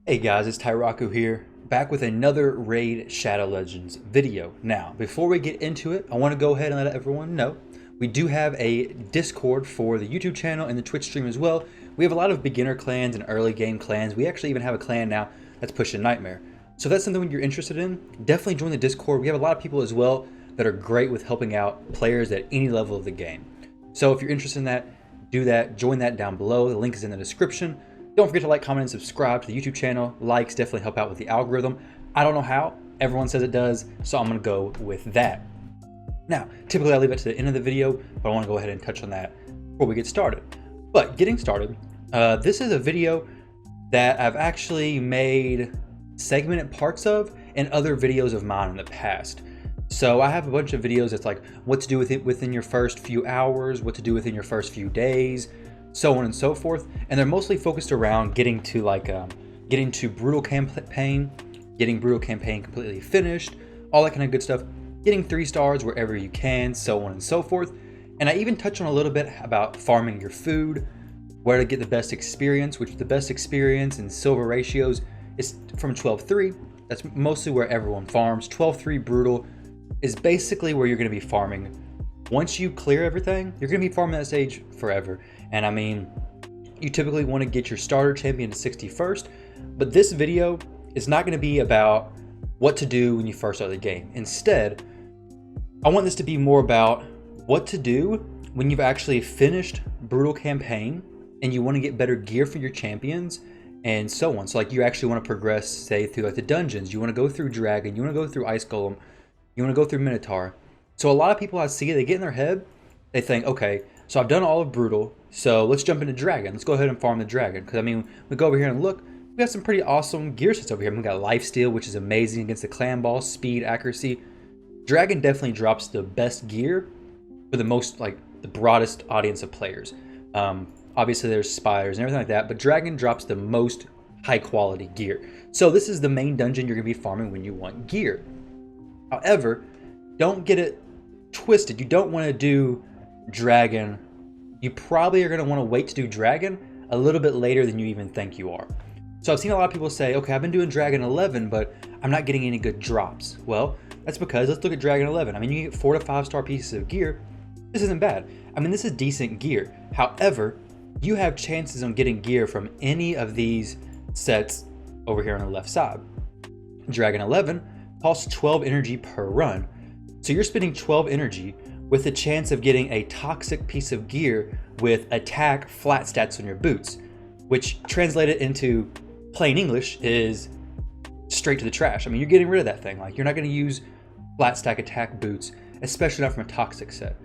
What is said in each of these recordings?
Hey guys, it's Tyraku here, back with another Raid Shadow Legends video. Now, before we get into it, I want to go ahead and let everyone know we do have a Discord for the YouTube channel and the Twitch stream as well. We have a lot of beginner clans and early game clans. We actually even have a clan now that's pushing Nightmare. So if that's something you're interested in, definitely join the Discord. We have a lot of people as well that are great with helping out players at any level of the game. So if you're interested in that, do that. Join that down below. The link is in the description. Don't forget to like, comment, and subscribe to the YouTube channel. Likes definitely help out with the algorithm. I don't know how. Everyone says it does, so I'm going to go with that. Now, typically I leave it to the end of the video, but I want to go ahead and touch on that before we get started. But getting started, this is a video that I've actually made segmented parts of in other videos of mine in the past. So I have a bunch of videos that's like what to do with it within your first few hours, what to do within your first few days, so on and so forth, and they're mostly focused around getting to brutal campaign, getting brutal campaign completely finished, all that kind of good stuff, getting 3 stars wherever you can, so on and so forth. And I even touch on a little bit about farming your food, where to get the best experience, which the best experience in silver ratios is from 12-3. That's mostly where everyone farms. 12-3 brutal is basically where you're going to be farming. Once you clear everything, you're going to be farming that stage forever. And I mean, you typically want to get your starter champion to 61st, but this video is not going to be about what to do when you first start the game. Instead, I want this to be more about what to do when you've actually finished brutal campaign and you want to get better gear for your champions and so on. So like you actually want to progress, say, through like the dungeons. You want to go through Dragon, you want to go through Ice Golem, you want to go through Minotaur. So a lot of people I see, they get in their head, they think, okay, so I've done all of Brutal, so let's jump into Dragon. Let's go ahead and farm the Dragon. Because I mean, we go over here and look, we got some pretty awesome gear sets over here. We got Lifesteal, which is amazing against the clan boss, speed, accuracy. Dragon definitely drops the best gear for the most, like, the broadest audience of players. Obviously there's spires and everything like that, but Dragon drops the most high quality gear. So this is the main dungeon you're gonna be farming when you want gear. However, don't get it twisted. You don't want to do Dragon. You probably are going to want to wait to do Dragon a little bit later than you even think you are. So I've seen a lot of people say, okay, I've been doing Dragon 11, but I'm not getting any good drops. Well, that's because, let's look at Dragon 11. I mean, you get 4 to 5 star pieces of gear. This isn't bad. I mean, this is decent gear. However, you have chances on getting gear from any of these sets over here on the left side. Dragon 11 costs 12 energy per run. So you're spending 12 energy with the chance of getting a toxic piece of gear with attack flat stats on your boots, which translated into plain English is straight to the trash. I mean, you're getting rid of that thing. Like, you're not going to use flat stack attack boots, especially not from a toxic set.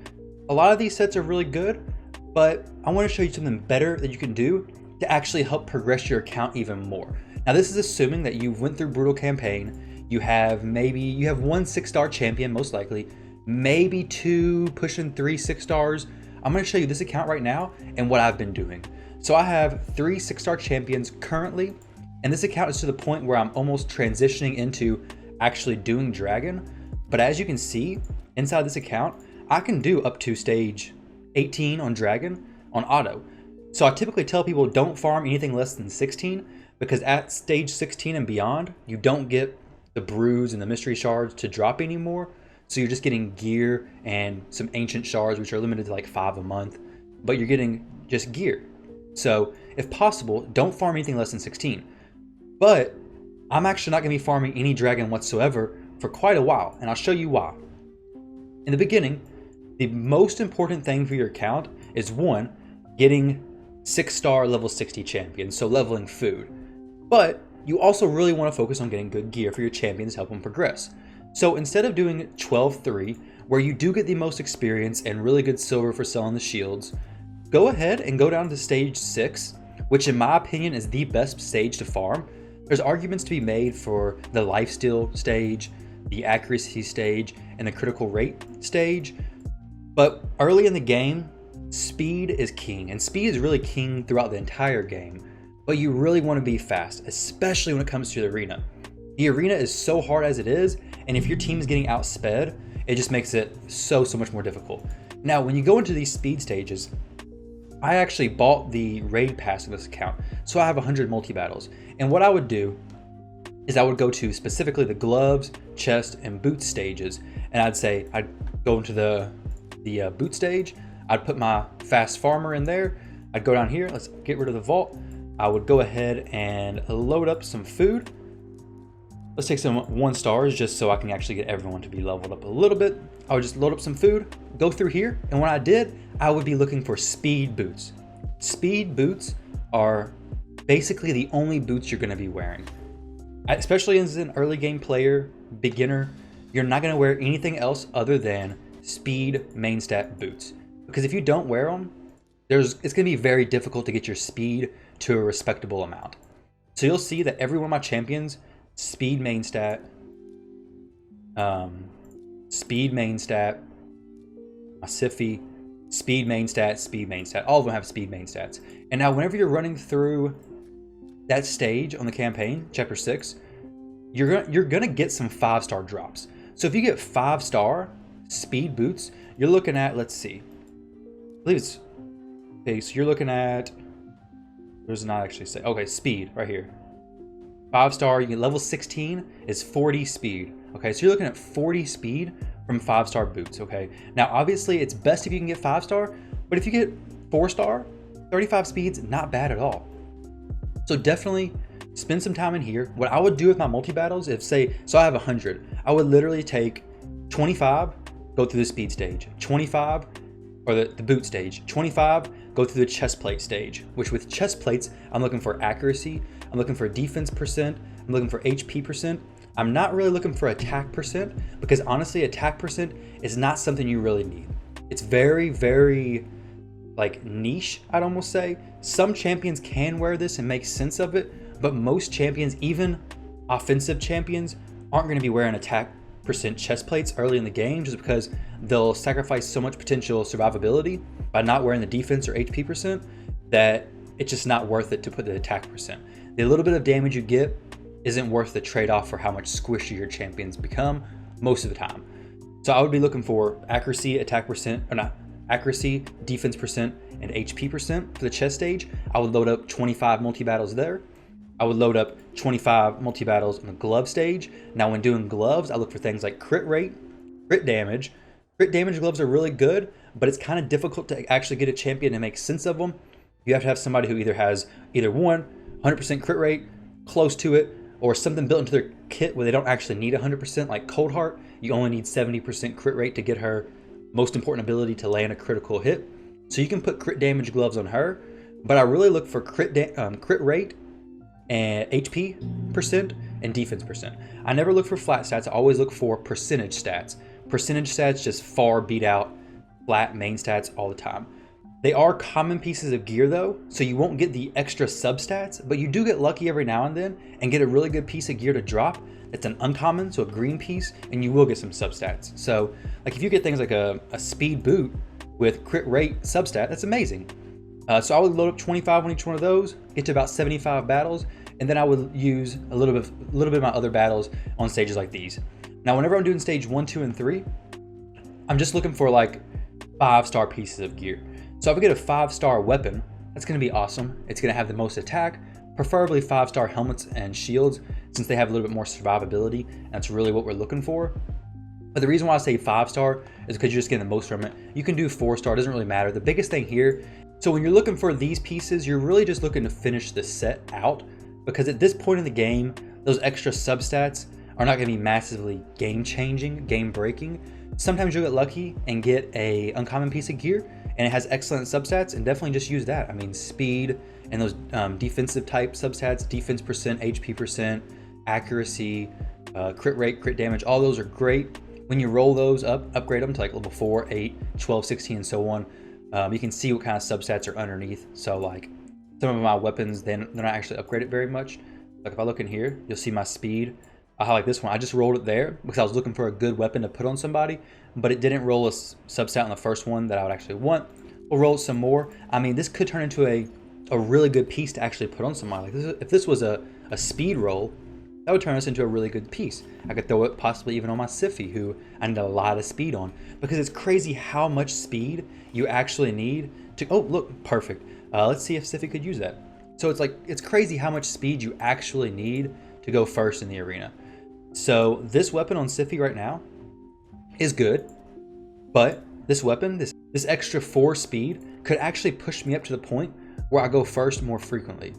A lot of these sets are really good, but I want to show you something better that you can do to actually help progress your account even more. Now, this is assuming that you went through Brutal Campaign. You have one 6-star champion, most likely, maybe 2, pushing 3 6-stars. I'm going to show you this account right now and what I've been doing. So I have 3 6-star champions currently, and this account is to the point where I'm almost transitioning into actually doing Dragon. But as you can see, inside this account, I can do up to stage 18 on Dragon on auto. So I typically tell people don't farm anything less than 16, because at stage 16 and beyond, you don't get the bruise and the mystery shards to drop anymore. So you're just getting gear and some ancient shards, which are limited to like 5 a month, but you're getting just gear. So if possible, don't farm anything less than 16. But I'm actually not gonna be farming any Dragon whatsoever for quite a while, and I'll show you why. In the beginning, the most important thing for your account is 1, getting 6-star level 60 champions, so leveling food. But you also really want to focus on getting good gear for your champions to help them progress. So instead of doing 12-3, where you do get the most experience and really good silver for selling the shields, go ahead and go down to stage 6, which in my opinion is the best stage to farm. There's arguments to be made for the lifesteal stage, the accuracy stage, and the critical rate stage. But early in the game, speed is king, and speed is really king throughout the entire game. But you really want to be fast, especially when it comes to the arena. The arena is so hard as it is, and if your team is getting outsped, it just makes it so much more difficult. Now, when you go into these speed stages, I actually bought the raid pass in this account, so I have 100 multi-battles. And what I would do is I would go to specifically the gloves, chest, and boot stages, and I'd go into the boot stage. I'd put my fast farmer in there. I'd go down here. Let's get rid of the vault. I would go ahead and load up some food. Let's take some 1 stars just so I can actually get everyone to be leveled up a little bit. I would just load up some food, go through here, and when I did, I would be looking for speed boots. Speed boots are basically the only boots you're going to be wearing. Especially as an early game player, beginner, you're not going to wear anything else other than speed main stat boots. Because if you don't wear them, it's going to be very difficult to get your speed to a respectable amount. So you'll see that every one of my champions, speed main stat, my Siphi, speed main stat, all of them have speed main stats. And now whenever you're running through that stage on the campaign, chapter 6, you're gonna get some 5-star drops. So if you get 5-star speed boots, you're looking at, let's see, I believe it's, okay, so you're looking at, there's not actually say, okay, speed right here. 5-star, you get level 16 is 40 speed. Okay, so you're looking at 40 speed from 5-star boots. Okay, now obviously it's best if you can get 5-star, but if you get 4-star, 35 speed's not bad at all. So definitely spend some time in here. What I would do with my multi-battles, if say, so I have 100, I would literally take 25, go through the speed stage, 25, or the boot stage, 25, go through the chest plate stage, which with chest plates, I'm looking for accuracy, I'm looking for defense percent, I'm looking for HP percent. I'm not really looking for attack percent, because honestly, attack percent is not something you really need. It's very, very like niche, I'd almost say. Some champions can wear this and make sense of it, but most champions, even offensive champions, aren't going to be wearing attack percent chest plates early in the game, just because they'll sacrifice so much potential survivability by not wearing the defense or HP percent that it's just not worth it to put the attack percent. The little bit of damage you get isn't worth the trade-off for how much squishy your champions become most of the time. So I would be looking for accuracy, attack percent, or not, accuracy, defense percent, and HP percent for the chest stage. I would load up 25 multi-battles there. I would load up 25 multi-battles on the glove stage. Now when doing gloves, I look for things like crit rate, crit damage. Crit damage gloves are really good, but it's kind of difficult to actually get a champion to make sense of them. You have to have somebody who either has 100% crit rate, close to it, or something built into their kit where they don't actually need 100%, like Coldheart. You only need 70% crit rate to get her most important ability to land a critical hit. So you can put crit damage gloves on her, but I really look for crit rate and HP percent and defense percent. I never look for flat stats. I always look for percentage stats. Percentage stats just far beat out flat main stats all the time. They are common pieces of gear though, so you won't get the extra substats, but you do get lucky every now and then and get a really good piece of gear to drop. It's an uncommon, so a green piece, and you will get some substats. So like if you get things like a speed boot with crit rate substat, that's amazing. So I would load up 25 on each one of those, get to about 75 battles, and then I would use a little bit of my other battles on stages like these. Now whenever I'm doing stage 1, 2, and 3, I'm just looking for like 5-star pieces of gear. So if I get a 5-star weapon, that's going to be awesome. It's going to have the most attack, preferably 5-star helmets and shields, since they have a little bit more survivability, and that's really what we're looking for. But the reason why I say 5-star is because you're just getting the most from it. You can do 4-star, doesn't really matter. The biggest thing here, so when you're looking for these pieces, you're really just looking to finish the set out, because at this point in the game, those extra substats are not going to be massively game-changing, game-breaking. Sometimes you'll get lucky and get a uncommon piece of gear, and it has excellent substats, and definitely just use that. I mean, speed and those defensive type substats, defense percent, HP percent, accuracy, crit rate, crit damage, all those are great. When you roll those up, upgrade them to like level 4, 8, 12, 16, and so on, you can see what kind of substats are underneath. So like some of my weapons, they're not actually upgraded very much. Like if I look in here, you'll see my speed. I highlight this one. I just rolled it there because I was looking for a good weapon to put on somebody, but it didn't roll a substat on the first one that I would actually want. We'll roll some more. I mean, this could turn into a really good piece to actually put on somebody. Like if this was a speed roll, that would turn us into a really good piece. I could throw it possibly even on my Siphi, who I need a lot of speed on, because it's crazy how much speed you actually need to, oh, look, perfect. Let's see if Siphi could use that. So it's like, it's crazy how much speed you actually need to go first in the arena. So this weapon on Siphi right now is good, but this weapon, this extra 4 speed could actually push me up to the point where I go first more frequently.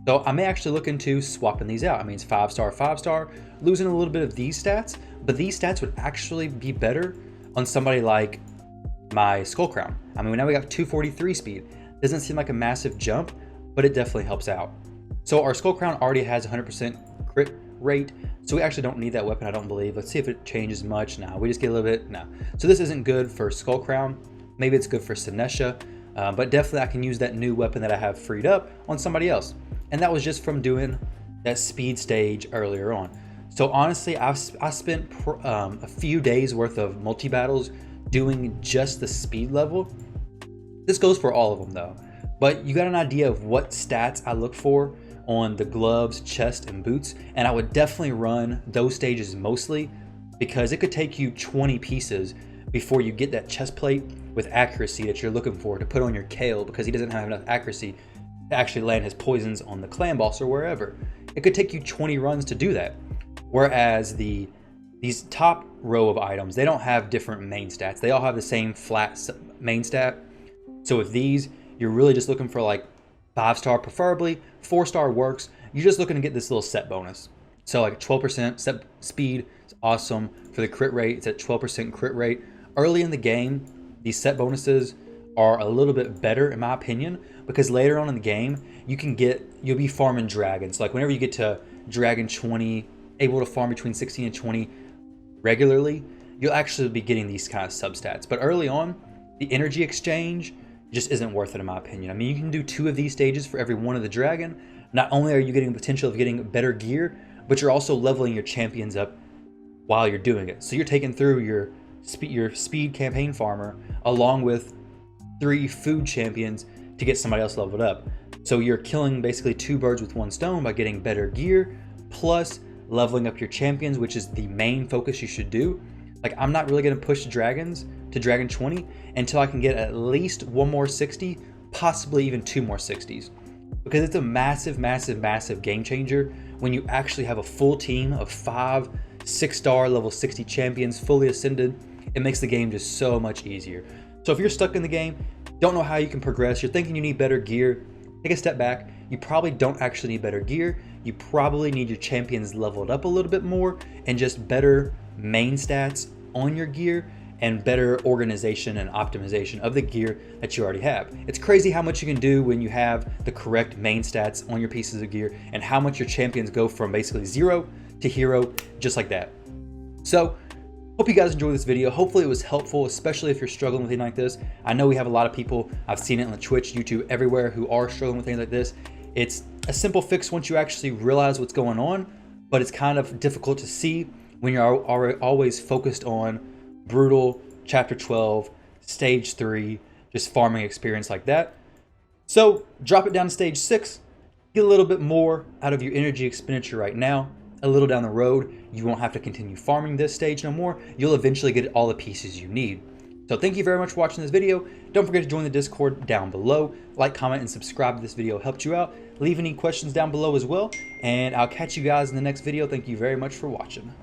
So I may actually look into swapping these out. I mean, it's 5-star, 5-star, losing a little bit of these stats, but these stats would actually be better on somebody like my Skull Crown. I mean, now we got 243 speed. Doesn't seem like a massive jump, but it definitely helps out. So our Skull Crown already has 100% crit rate, so we actually don't need that weapon, I don't believe. Let's see if it changes much. Now we just get a little bit. No. So this isn't good for Skull Crown. Maybe it's good for Sinesha, but definitely I can use that new weapon that I have freed up on somebody else. And that was just from doing that speed stage earlier on. So honestly, I spent a few days worth of multi-battles doing just the speed level. This goes for all of them though, but you got an idea of what stats I look for on the gloves, chest, and boots, and I would definitely run those stages mostly because it could take you 20 pieces before you get that chest plate with accuracy that you're looking for to put on your Kale, because he doesn't have enough accuracy to actually land his poisons on the clan boss or wherever. It could take you 20 runs to do that. Whereas these top row of items, they don't have different main stats. They all have the same flat main stat. So with these, you're really just looking for like 5-star preferably, 4-star works. You're just looking to get this little set bonus. So like 12% set speed is awesome. For the crit rate, it's at 12% crit rate. Early in the game, these set bonuses are a little bit better in my opinion, because later on in the game, you'll be farming dragons. Like whenever you get to dragon 20, able to farm between 16 and 20 regularly, you'll actually be getting these kind of substats. But early on, the energy exchange just isn't worth it in my opinion. I mean, you can do 2 of these stages for every one of the dragon. Not only are you getting the potential of getting better gear, but you're also leveling your champions up while you're doing it. So you're taking through your speed campaign farmer along with 3 food champions to get somebody else leveled up. So you're killing basically 2 birds with 1 stone by getting better gear plus leveling up your champions, which is the main focus you should do. Like, I'm not really going to push dragons to dragon 20 until I can get at least 1 more 60, possibly even 2 more 60s, because it's a massive, massive, massive game changer when you actually have a full team of 5 6-star level 60 champions fully ascended. It makes the game just so much easier. So if you're stuck in the game, don't know how you can progress, you're thinking you need better gear, take a step back. You probably don't actually need better gear. You probably need your champions leveled up a little bit more and just better main stats on your gear and better organization and optimization of the gear that you already have. It's crazy how much you can do when you have the correct main stats on your pieces of gear and how much your champions go from basically 0 to hero just like that. So hope you guys enjoyed this video. Hopefully it was helpful, especially if you're struggling with anything like this. I know we have a lot of people, I've seen it on Twitch, YouTube, everywhere, who are struggling with things like this. It's a simple fix once you actually realize what's going on, but it's kind of difficult to see when you're always focused on brutal, chapter 12, stage 3, just farming experience like that. So drop it down to stage 6, get a little bit more out of your energy expenditure right now. A little down the road, you won't have to continue farming this stage no more. You'll eventually get all the pieces you need. So thank you very much for watching this video. Don't forget to join the Discord down below. Like, comment, and subscribe if this video helped you out. Leave any questions down below as well. And I'll catch you guys in the next video. Thank you very much for watching.